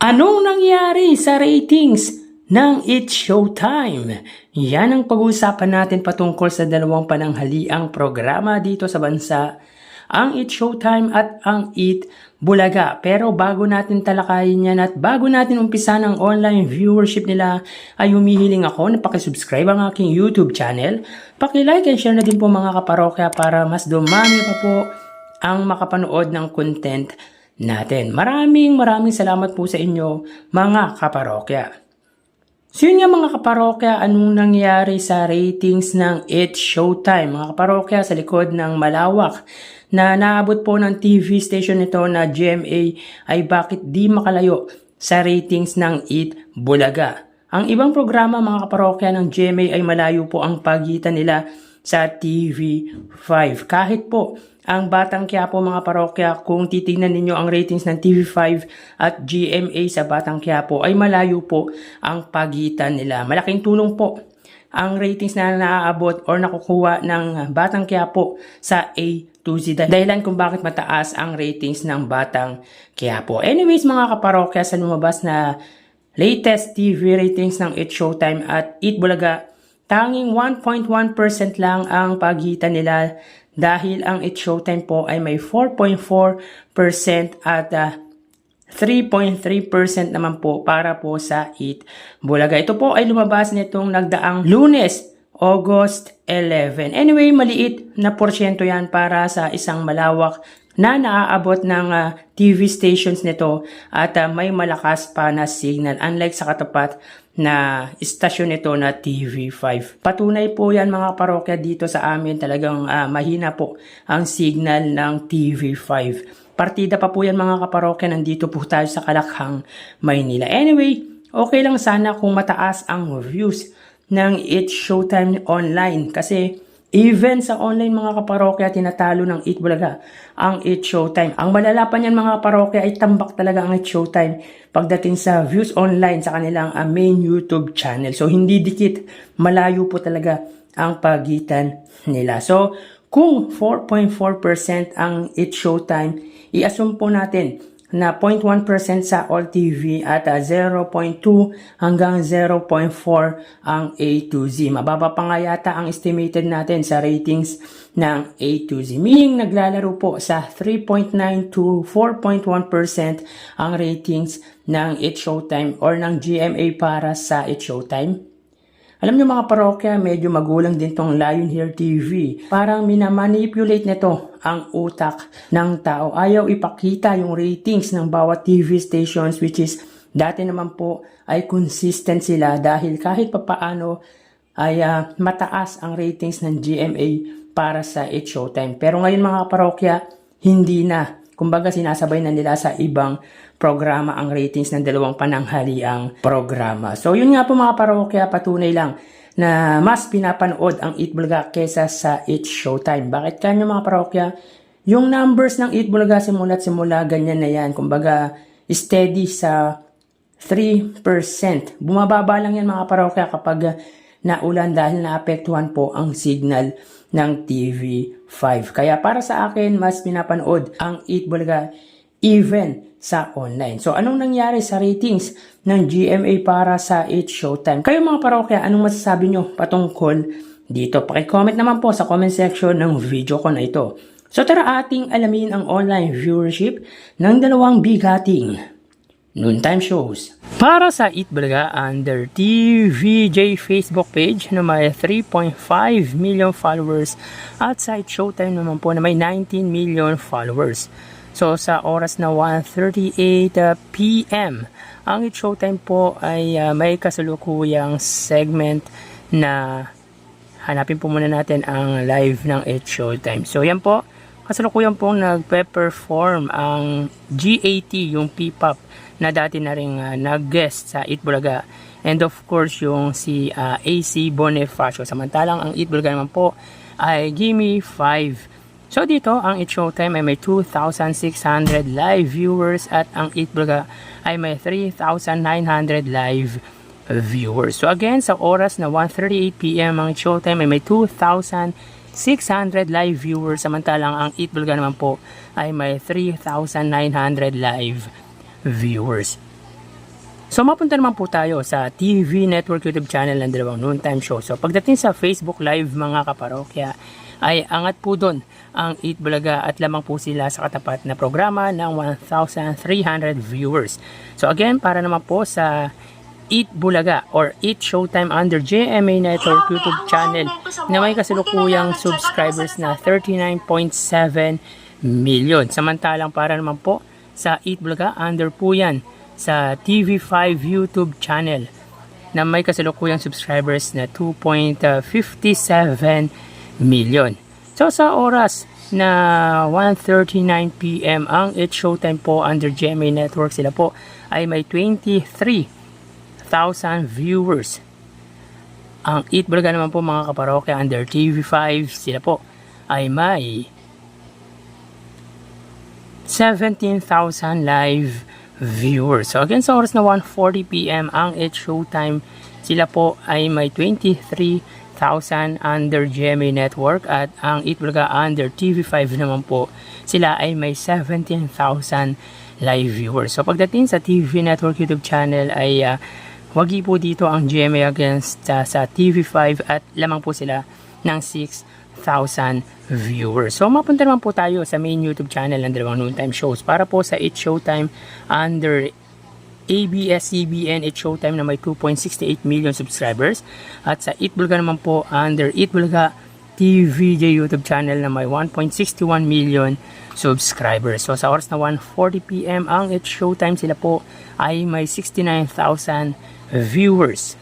Anong nangyari sa ratings ng It's Showtime? Yan ang pag-uusapan natin patungkol sa dalawang pananghaliang programa dito sa bansa, ang It's Showtime at ang Eat Bulaga. Pero bago natin talakayin yan at bago natin umpisa ng online viewership nila, ay humihiling ako na pakisubscribe ang aking YouTube channel. Paki-like and share na din po mga kaparokya para mas dumami pa po ang makapanood ng content natin. Maraming salamat po sa inyo mga kaparokya. So yun nga mga kaparokya, anong nangyari sa ratings ng It's Showtime? Mga kaparokya, sa likod ng malawak na naabot po ng TV station nito na GMA ay bakit di makalayo sa ratings ng Eat Bulaga. Ang ibang programa mga kaparokya ng GMA ay malayo po ang pagitan nila sa TV5. Kahit po ang Batang Quiapo mga parokya, kung titingnan ninyo ang ratings ng TV5 at GMA sa Batang Quiapo ay malayo po ang pagitan nila. Malaking tulong po ang ratings na naaabot or nakukuha ng Batang Quiapo sa A to Z. Dahilan kung bakit mataas ang ratings ng Batang Quiapo. Anyways mga kaparokya, sa lumabas na latest TV ratings ng It's Showtime at Eat Bulaga, tanging 1.1% lang ang pagitan nila dahil ang It's Showtime po ay may 4.4% at 3.3% naman po para po sa Eat Bulaga. Ito po ay lumabas nitong nagdaang Lunes, August 11. Anyway, maliit na porsyento yan para sa isang malawak na naaabot ng TV stations nito at may malakas pa na signal unlike sa katapat na istasyon nito na TV5. Patunay po yan mga parokya, dito sa amin talagang mahina po ang signal ng TV5. Partida pa po yan mga kaparokya, nandito po tayo sa Kalakhang, Maynila. Anyway, okay lang sana kung mataas ang views ng It's Showtime online kasi even sa online mga kaparokya, tinatalo ng Eat Bulaga ang It's Showtime. Ang malala pa niyan mga kaparokya ay tambak talaga ang It's Showtime pagdating sa views online sa kanilang main YouTube channel. So hindi dikit, malayo po talaga ang pagitan nila. So kung 4.4% ang It's Showtime, i-assume po natin na 0.1% sa All TV at 0.2 hanggang 0.4 ang A to Z. Mababa pa nga yata ang estimated natin sa ratings ng A to Z. Meaning naglalaro po sa 3.9 to 4.1% ang ratings ng It's Showtime or ng GMA para sa It's Showtime. Alam niyo mga parokya, medyo magulang din tong Lion Hair TV. Parang minamanipulate nito ang utak ng tao. Ayaw ipakita yung ratings ng bawat TV stations, which is dati naman po ay consistent sila dahil kahit papaano ay mataas ang ratings ng GMA para sa It's Showtime. Pero ngayon mga parokya, hindi na. Kumbaga sinasabay na nila sa ibang programa ang ratings ng dalawang pananghaliang programa. So yun nga po mga parokya, patunay lang na mas pinapanood ang Eat Bulaga kesa sa It's Showtime. Bakit kanyo mga parokya? Yung numbers ng Eat Bulaga simula't simula ganyan na yan. Kumbaga steady sa 3%. Bumababa lang yan mga parokya kapag naulan dahil naapektuhan po ang signal ng TV5. Kaya para sa akin, mas pinapanood ang Eat Bulaga even sa online. So anong nangyari sa ratings ng GMA para sa It's Showtime? Kayo mga parokya, anong masasabi nyo patungkol dito? Paki-comment naman po sa comment section ng video ko na ito. So tara ating alamin ang online viewership ng dalawang bigating noontime shows. Para sa Eat Bulaga, under TVJ Facebook page na may 3.5 million followers at sa It's Showtime naman po na may 19 million followers. So sa oras na 1:38 PM, ang It's Showtime po ay may kasalukuyang segment na hanapin po muna natin ang live ng It's Showtime. So yan po, kasalukuyan pong nagpe-perform ang GAT, yung P-pop na dati na rin nag-guest sa Eat Bulaga. And of course, yung si AC Bonifacio. Samantalang ang Eat Bulaga naman po ay Gimme 5. So dito, ang It's Showtime ay may 2,600 live viewers at ang Eat Bulaga ay may 3,900 live viewers. So again, sa oras na 1:38 PM, ang It's Showtime ay may 2,600 live viewers. Samantalang ang Eat Bulaga naman po ay may 3,900 live viewers. So mapunta naman po tayo sa TV Network YouTube channel ng dalawang noontime show. So pagdating sa Facebook Live mga kaparokya, ay angat po doon ang Eat Bulaga at lamang po sila sa katapat na programa ng 1,300 viewers. So again, para naman po sa Eat Bulaga or Eat Showtime under GMA Network YouTube channel na may kasalukuyang subscribers na 39.7 million. Samantalang para naman po sa Eat Bulaga, under po yan sa TV5 YouTube channel na may kasalukuyang subscribers na 2.57 million. So sa oras na 1:39 PM ang Eat Showtime po under GMA Network, sila po ay may 23,000 viewers. Ang Eat Bulaga naman po mga kaparokya under TV5, sila po ay may 17,000 live viewers. So again, sa oras na 1:40 PM ang Eat Showtime, sila po ay may 23,000 under GMA Network at ang Eat Bulaga under TV5 naman po, sila ay may 17,000 live viewers. So pagdating sa TV Network YouTube channel ay wagi po dito ang GMA against sa TV5 at lamang po sila ng 6,000 viewers. So mapunta naman po tayo sa main YouTube channel ng dalawang noontime shows para po sa Eat Showtime under ABS-CBN Eat Showtime na may 2.68 million subscribers at sa Eat Bulaga naman po under Eat Bulaga TVJ YouTube channel na may 1.61 million subscribers. So sa oras na 1:40 PM ang Eat Showtime, sila po ay may 69,000 viewers.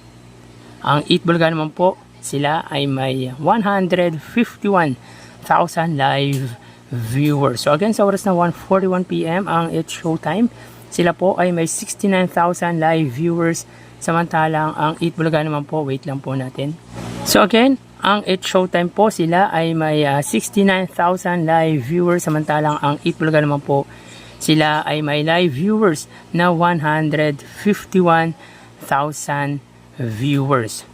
Ang Eat Bulaga naman po, sila ay may 151,000 live viewers. So again, sa oras na 1:41 PM ang Eat Showtime, sila po ay may 69,000 live viewers. Samantalang ang Eat Bulaga naman po, wait lang po natin. So again, ang Eat Showtime po, sila ay may 69,000 live viewers. Samantalang ang Eat Bulaga naman po, sila ay may live viewers na 151,000 viewers.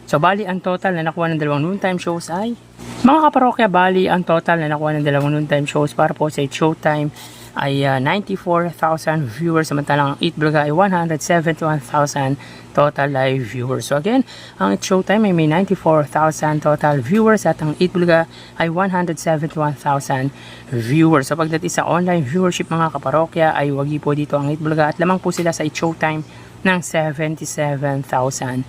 So bali ang total na nakuha ng dalawang noontime shows ay, mga kaparokya, bali ang total na nakuha ng dalawang noontime shows para po sa Eat Showtime ay 94,000 viewers, samantalang ang Eat Bulaga ay 171,000 total live viewers. So again, ang Eat Showtime ay may 94,000 total viewers at ang Eat Bulaga ay 171,000 viewers. So pagdating sa online viewership mga kaparokya ay wagi po dito ang Eat Bulaga at lamang po sila sa Eat Showtime ng 77,000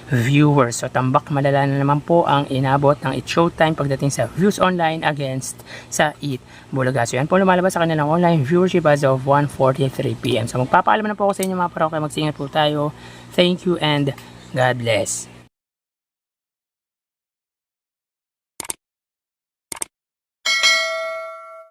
viewers. So tambak malala na naman po ang inabot ng Eat Showtime pagdating sa views online against sa Eat Bulaga. So yan po lumalabas sa kanilang online viewership as of 1:43 PM. So magpapaalam na po ako sa inyo mga parokya, magsingat po tayo. Thank you and God bless.